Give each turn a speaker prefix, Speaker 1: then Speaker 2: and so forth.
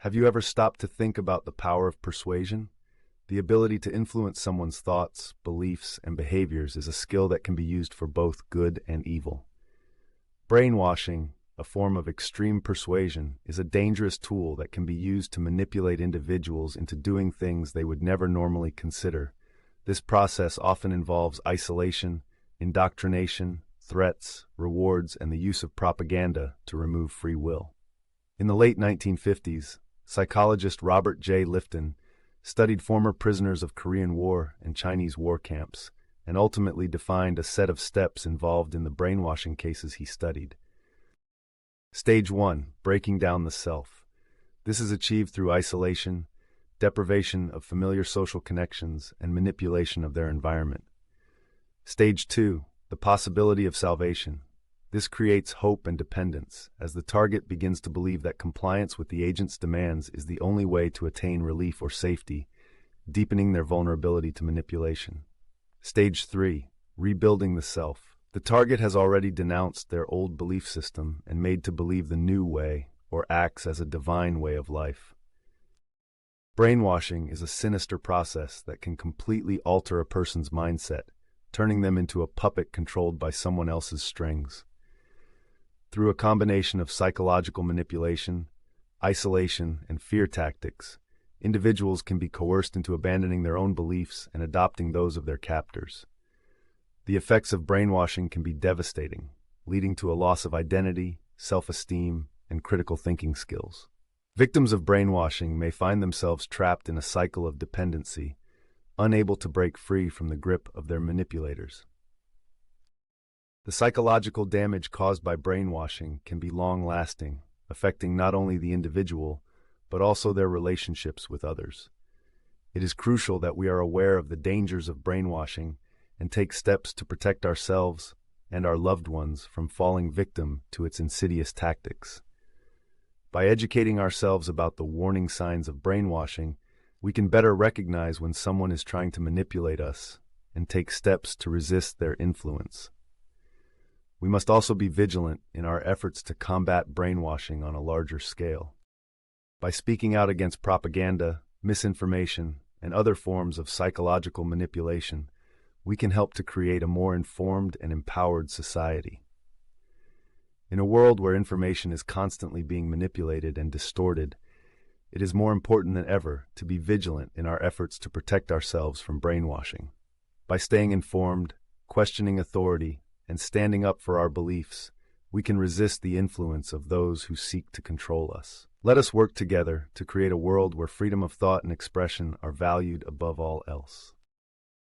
Speaker 1: Have you ever stopped to think about the power of persuasion? The ability to influence someone's thoughts, beliefs, and behaviors is a skill that can be used for both good and evil. Brainwashing, a form of extreme persuasion, is a dangerous tool that can be used to manipulate individuals into doing things they would never normally consider. This process often involves isolation, indoctrination, threats, rewards, and the use of propaganda to remove free will. In the late 1950s, psychologist Robert J. Lifton studied former prisoners of Korean War and Chinese war camps, and ultimately defined a set of steps involved in the brainwashing cases he studied. Stage 1. Breaking down the self. This is achieved through isolation, deprivation of familiar social connections, and manipulation of their environment. Stage 2. The possibility of salvation. This creates hope and dependence, as the target begins to believe that compliance with the agent's demands is the only way to attain relief or safety, deepening their vulnerability to manipulation. Stage 3. Rebuilding the self. The target has already denounced their old belief system and made to believe the new way, or acts as a divine way of life. Brainwashing is a sinister process that can completely alter a person's mindset, turning them into a puppet controlled by someone else's strings. Through a combination of psychological manipulation, isolation, and fear tactics, individuals can be coerced into abandoning their own beliefs and adopting those of their captors. The effects of brainwashing can be devastating, leading to a loss of identity, self-esteem, and critical thinking skills. Victims of brainwashing may find themselves trapped in a cycle of dependency, unable to break free from the grip of their manipulators. The psychological damage caused by brainwashing can be long-lasting, affecting not only the individual, but also their relationships with others. It is crucial that we are aware of the dangers of brainwashing and take steps to protect ourselves and our loved ones from falling victim to its insidious tactics. By educating ourselves about the warning signs of brainwashing, we can better recognize when someone is trying to manipulate us and take steps to resist their influence. We must also be vigilant in our efforts to combat brainwashing on a larger scale. By speaking out against propaganda, misinformation, and other forms of psychological manipulation, we can help to create a more informed and empowered society. In a world where information is constantly being manipulated and distorted, it is more important than ever to be vigilant in our efforts to protect ourselves from brainwashing. By staying informed, questioning authority, and standing up for our beliefs, we can resist the influence of those who seek to control us. Let us work together to create a world where freedom of thought and expression are valued above all else.